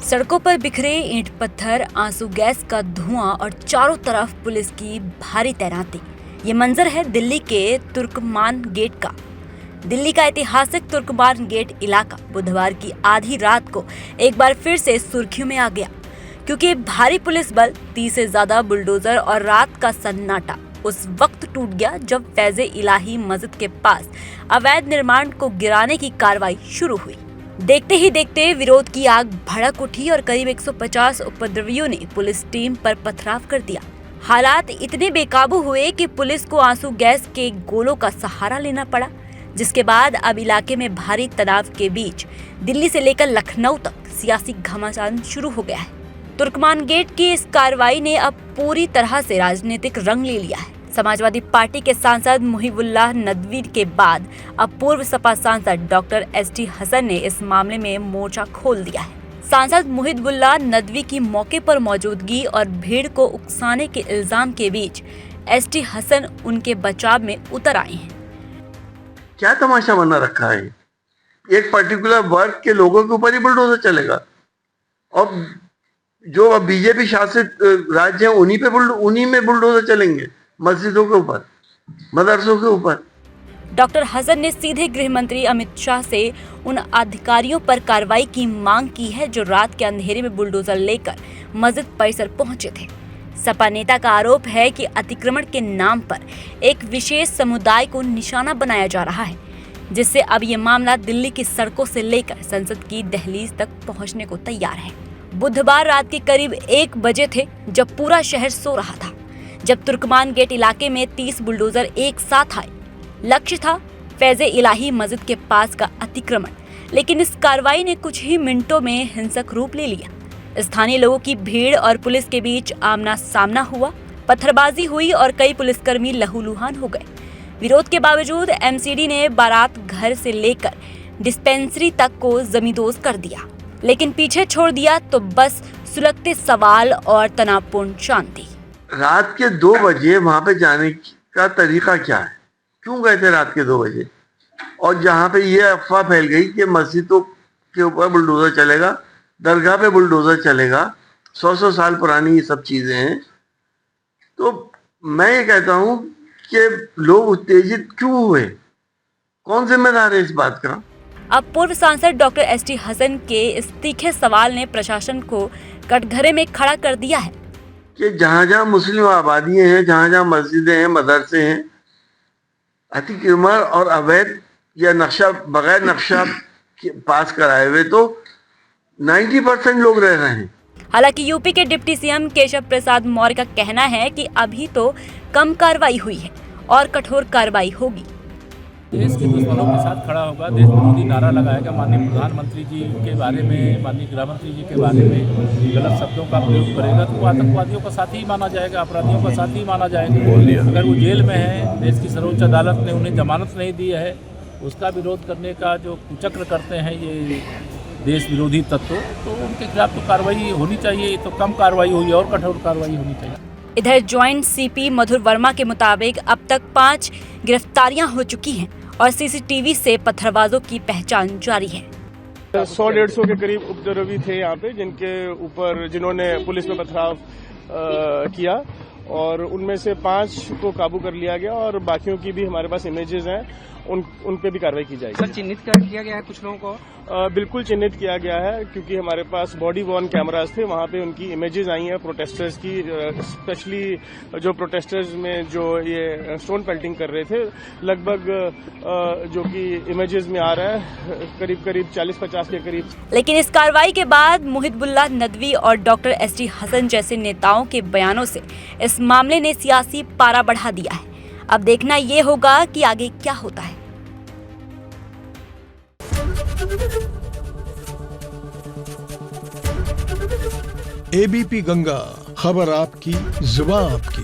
सड़कों पर बिखरे ईंट पत्थर, आंसू गैस का धुआं और चारों तरफ पुलिस की भारी तैनाती। ये मंजर है दिल्ली के तुर्कमान गेट का। दिल्ली का ऐतिहासिक तुर्कमान गेट इलाका बुधवार की आधी रात को एक बार फिर से सुर्खियों में आ गया, क्योंकि भारी पुलिस बल, 30 से ज्यादा बुलडोजर और रात का सन्नाटा उस वक्त टूट गया जब फैज़े इलाही मस्जिद के पास अवैध निर्माण को गिराने की कार्रवाई शुरू हुई। देखते ही देखते विरोध की आग भड़क उठी और करीब 150 उपद्रवियों ने पुलिस टीम पर पथराव कर दिया। हालात इतने बेकाबू हुए कि पुलिस को आंसू गैस के गोलों का सहारा लेना पड़ा, जिसके बाद अब इलाके में भारी तनाव के बीच दिल्ली से लेकर लखनऊ तक सियासी घमासान शुरू हो गया है। तुर्कमान गेट की इस कार्रवाई ने अब पूरी तरह से राजनीतिक रंग ले लिया है। समाजवादी पार्टी के सांसद मुहिबुल्लाह नदवी के बाद अब पूर्व सपा सांसद डॉक्टर एसटी हसन ने इस मामले में मोर्चा खोल दिया है। सांसद मुहिबुल्लाह नदवी की मौके पर मौजूदगी और भीड़ को उकसाने के इल्जाम के बीच एसटी हसन उनके बचाव में उतर आए हैं। क्या तमाशा बना रखा है? एक पर्टिकुलर वर्ग के लोगों के ऊपर ही बुलडोजर चलेगा और जो अब बीजेपी शासित राज्य हैं उन्हीं में बुलडोजर चलेंगे, मस्जिदों के ऊपर, मदरसों के ऊपर। डॉक्टर हसन ने सीधे गृह मंत्री अमित शाह से उन अधिकारियों पर कार्रवाई की मांग की है जो रात के अंधेरे में बुलडोजर लेकर मस्जिद परिसर पहुंचे थे। सपा नेता का आरोप है कि अतिक्रमण के नाम पर एक विशेष समुदाय को निशाना बनाया जा रहा है, जिससे अब ये मामला दिल्ली की सड़कों से लेकर संसद की दहलीज तक पहुंचने को तैयार है। बुधवार रात के करीब 1 बजे थे जब पूरा शहर सो रहा था, जब तुर्कमान गेट इलाके में 30 बुलडोजर एक साथ आए। लक्ष्य था फैज़े इलाही मस्जिद के पास का अतिक्रमण, लेकिन इस कार्रवाई ने कुछ ही मिनटों में हिंसक रूप ले लिया। स्थानीय लोगों की भीड़ और पुलिस के बीच आमना सामना हुआ, पत्थरबाजी हुई और कई पुलिसकर्मी लहूलुहान हो गए। विरोध के बावजूद एमसीडी ने बारात घर से लेकर डिस्पेंसरी तक को जमींदोज कर दिया, लेकिन पीछे छोड़ दिया तो बस सुलगते सवाल और तनावपूर्ण शांति। रात के 2 बजे वहां पे जाने का तरीका क्या है? क्यों गए थे रात के 2 बजे? और जहां पे ये अफवाह फैल गई कि मस्जिदों के ऊपर बुलडोजर चलेगा, दरगाह पे बुलडोजर चलेगा, 100 साल पुरानी ये सब चीजें हैं, तो मैं ये कहता हूं कि लोग उत्तेजित क्यों हुए? कौन जिम्मेदार है इस बात का? अब पूर्व सांसद डॉक्टर एसटी हसन के इस तीखे सवाल ने प्रशासन को कटघरे में खड़ा कर दिया है कि जहां मुस्लिम आबादियां हैं, जहां मस्जिदें हैं, मदरसे हैं, अतिक्रमण और अवैध या बगैर नक्शा पास कराए हुए तो 90% लोग रह रहे हैं। हालांकि यूपी के डिप्टी सीएम केशव प्रसाद मौर्य का कहना है कि अभी तो कम कार्रवाई हुई है और कठोर कार्रवाई होगी। देश के दुश्मनों के साथ खड़ा होगा, देश विरोधी नारा लगाएगा, माननीय प्रधानमंत्री जी के बारे में, माननीय गृह मंत्री जी के बारे में गलत शब्दों का प्रयोग करेगा तो वो आतंकवादियों का साथी ही माना जाएगा, अपराधियों का साथी ही माना जाएगा। अगर वो जेल में है, देश की सर्वोच्च अदालत ने उन्हें जमानत नहीं दी है, उसका विरोध करने का जो कुचक्र करते हैं ये देश विरोधी तत्व, तो उनके खिलाफ तो कार्रवाई होनी चाहिए। तो कम कार्रवाई हुई और कठोर कार्रवाई होनी चाहिए। इधर ज्वाइंट सीपी मधुर वर्मा के मुताबिक अब तक 5 गिरफ्तारियां हो चुकी हैं और सीसीटीवी से पत्थरबाजों की पहचान जारी है। 100-150 के करीब उपद्रवी थे यहाँ पे, जिन्होंने पुलिस में पथराव किया और उनमें से 5 को काबू कर लिया गया और बाकियों की भी हमारे पास इमेजेस हैं, उन पे भी कार्रवाई की जाएगी। सर, चिन्हित किया गया है कुछ लोगों को? बिल्कुल चिन्हित किया गया है, क्योंकि हमारे पास बॉडी वॉर्न कैमरास थे, वहां पे उनकी इमेजेस आई हैं प्रोटेस्टर्स की, स्पेशली जो प्रोटेस्टर्स में जो ये स्टोन पेल्टिंग कर रहे थे, लगभग जो कि इमेजेस में आ रहा है करीब 40-50 के करीब। लेकिन इस कार्रवाई के बाद मुहिबुल्लाह नदवी और डॉक्टर एसटी हसन जैसे नेताओं के बयानों से इस मामले ने सियासी पारा बढ़ा दिया है। अब देखना ये होगा कि आगे क्या होता है। एबीपी गंगा, खबर आपकी, जुबान आपकी।